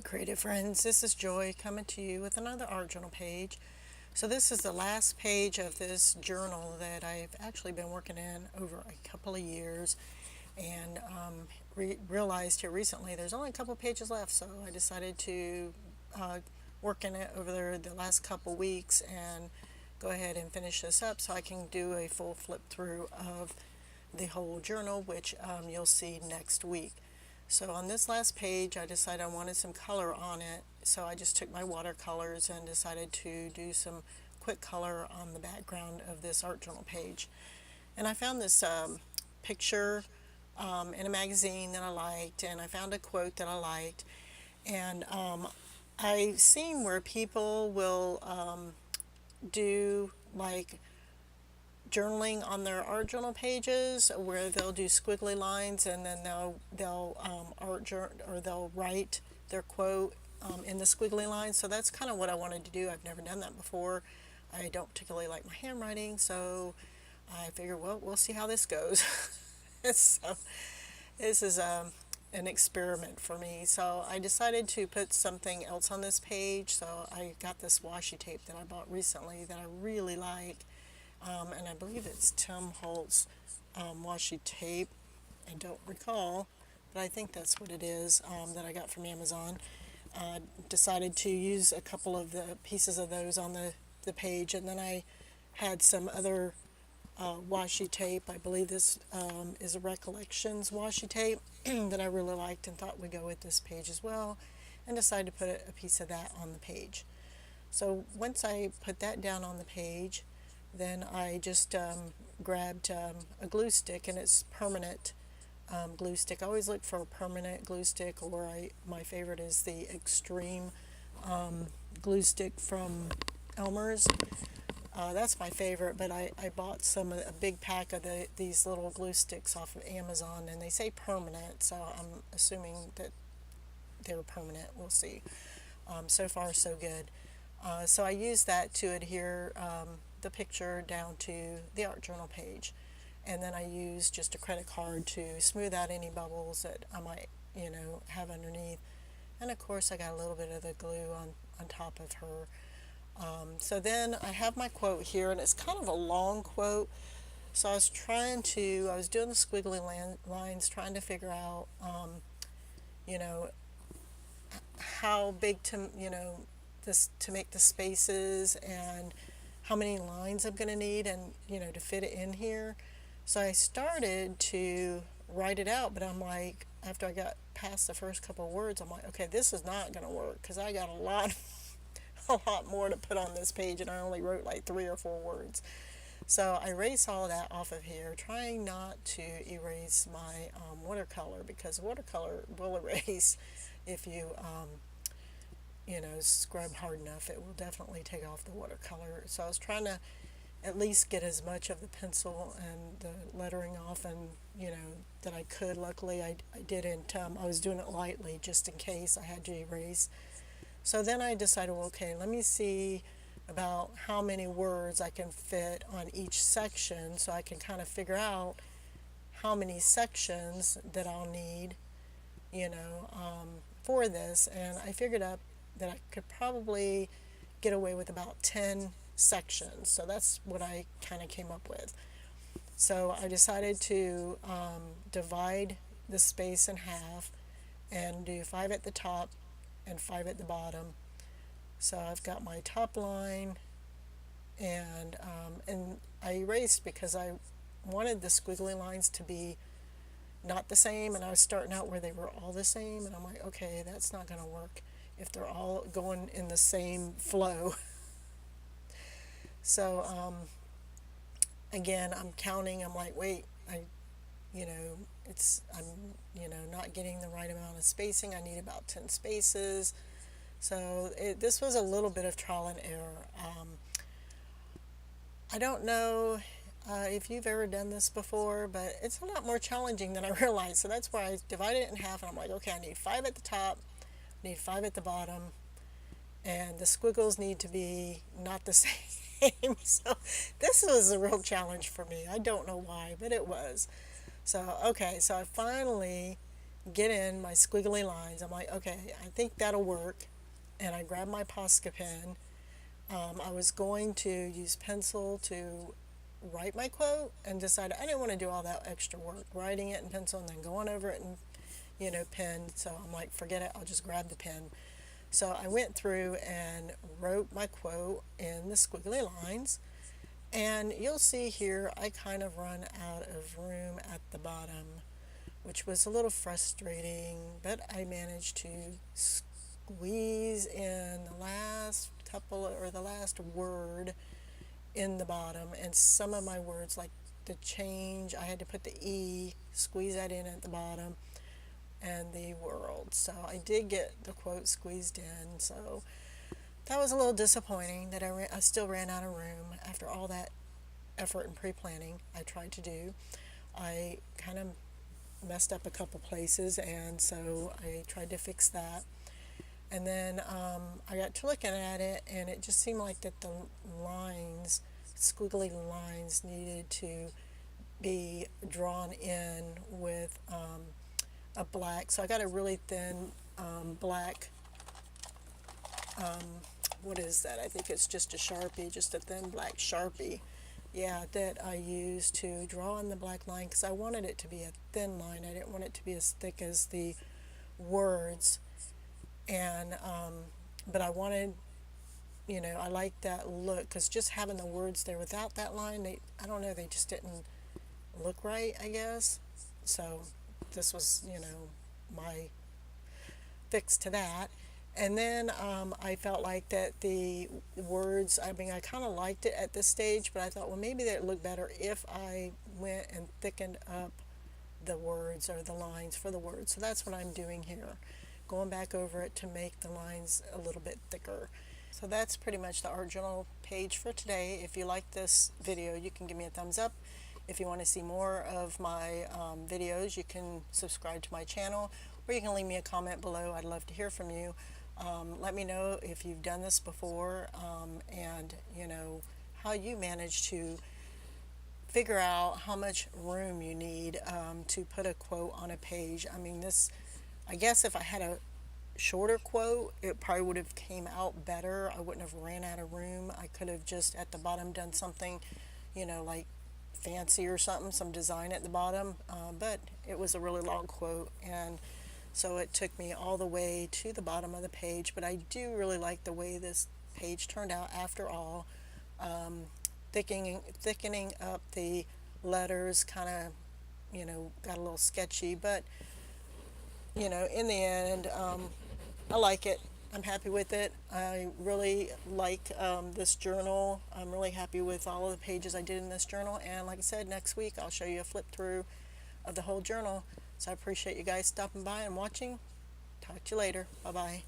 creative friends, this is Joy coming to you with another art journal page. So this is the last page of this journal that I've actually been working in over a couple of years, and realized here recently there's only a couple of pages left, so I decided to uh, work in it over the last couple weeks and go ahead and finish this up so I can do a full flip through of the whole journal, which you'll see next week. So on this last page, I decided I wanted some color on it, so I just took my watercolors and decided to do some quick color on the background of this art journal page. And I found this picture in a magazine that I liked, and I found a quote that I liked, and I've seen where people will do like journaling on their art journal pages where they'll do squiggly lines, and then they'll they'll write their quote in the squiggly lines. So that's kind of what I wanted to do. I've never done that before. I don't particularly like my handwriting, so I figured, well, we'll see how this goes. So this is an experiment for me. So I decided to put something else on this page. So I got this washi tape that I bought recently that I really like. And I believe it's Tim Holtz washi tape. I don't recall, but I think that's what it is that I got from Amazon. Decided to use a couple of the pieces of those on the page, and then I had some other washi tape. I believe this is a Recollections washi tape that I really liked and thought would go with this page as well, and decided to put a piece of that on the page. So once I put that down on the page, then I just grabbed a glue stick, and it's permanent glue stick. I always look for a permanent glue stick, or my favorite is the Extreme glue stick from Elmer's. That's my favorite, but I bought a big pack of these little glue sticks off of Amazon, and they say permanent, so I'm assuming that they're permanent. We'll see. So far, so good. So I used that to adhere the picture down to the art journal page, and then I used just a credit card to smooth out any bubbles that I might have underneath, and of course I got a little bit of the glue on top of her. So then I have my quote here, and it's kind of a long quote, so I was doing the squiggly lines, trying to figure out you know how big to make the spaces, and how many lines I'm going to need, and to fit it in here. So I started to write it out, but I'm like, after I got past the first couple of words, I'm like, okay, this is not going to work, because I got a lot more to put on this page, and I only wrote like 3 or 4 words. So I erase all of that off of here, trying not to erase my watercolor, because watercolor will erase if you scrub hard enough. It will definitely take off the watercolor. So I was trying to at least get as much of the pencil and the lettering off, and that I could. Luckily I didn't. I was doing it lightly just in case I had to erase. So then I decided, well, okay, let me see about how many words I can fit on each section, so I can kind of figure out how many sections that I'll need for this. And I figured out that I could probably get away with about 10 sections. So that's what I kind of came up with. So I decided to divide the space in half and do 5 at the top and 5 at the bottom. So I've got my top line, and I erased because I wanted the squiggly lines to be not the same, and I was starting out where they were all the same, and I'm like, okay, that's not going to work if they're all going in the same flow. So again, I'm counting. I'm like, wait, I'm not getting the right amount of spacing. I need about 10 spaces. So this was a little bit of trial and error. I don't know if you've ever done this before, but it's a lot more challenging than I realized. So that's why I divided it in half, and I'm like, okay, I need 5 at the top, I need 5 at the bottom, and the squiggles need to be not the same. So this was a real challenge for me. I don't know why, but it was. So okay, so I finally get in my squiggly lines. I'm like, okay, I think that'll work. And I grabbed my Posca pen. I was going to use pencil to write my quote and decided I didn't want to do all that extra work, writing it in pencil and then going over it and, pen. So I'm like, forget it, I'll just grab the pen. So I went through and wrote my quote in the squiggly lines. And you'll see here, I kind of run out of room at the bottom, which was a little frustrating, but I managed to squeeze in the last couple or the last word in the bottom, and some of my words like the change, I had to put the E, squeeze that in at the bottom, and the world. So I did get the quote squeezed in. So that was a little disappointing that I still ran out of room after all that effort and pre-planning I tried to do. I kind of messed up a couple places, and so I tried to fix that. And then I got to looking at it, and it just seemed like that the lines, squiggly lines, needed to be drawn in with a black. So I got a really thin black, what is that? I think it's just a Sharpie, just a thin black Sharpie. Yeah, that I used to draw in the black line because I wanted it to be a thin line. I didn't want it to be as thick as the words. And but I wanted, I liked that look because just having the words there without that line, I don't know, they just didn't look right, I guess. So this was, my fix to that. And then I felt like that the words, I mean, I kind of liked it at this stage, but I thought, well, maybe that would look better if I went and thickened up the words or the lines for the words. So that's what I'm doing here, going back over it to make the lines a little bit thicker. So that's pretty much the art journal page for today. If you like this video, you can give me a thumbs up. If you want to see more of my videos, you can subscribe to my channel, or you can leave me a comment below. I'd love to hear from you. Let me know if you've done this before, and how you manage to figure out how much room you need to put a quote on a page. I mean, I guess if I had a shorter quote, it probably would have came out better. I wouldn't have ran out of room. I could have just at the bottom done something, like fancy or something, some design at the bottom, but it was a really long quote, and so it took me all the way to the bottom of the page. But I do really like the way this page turned out after all. Thickening up the letters kind of, got a little sketchy, but in the end, I like it. I'm happy with it. I really like this journal. I'm really happy with all of the pages I did in this journal. And like I said, next week I'll show you a flip through of the whole journal. So I appreciate you guys stopping by and watching. Talk to you later. Bye-bye.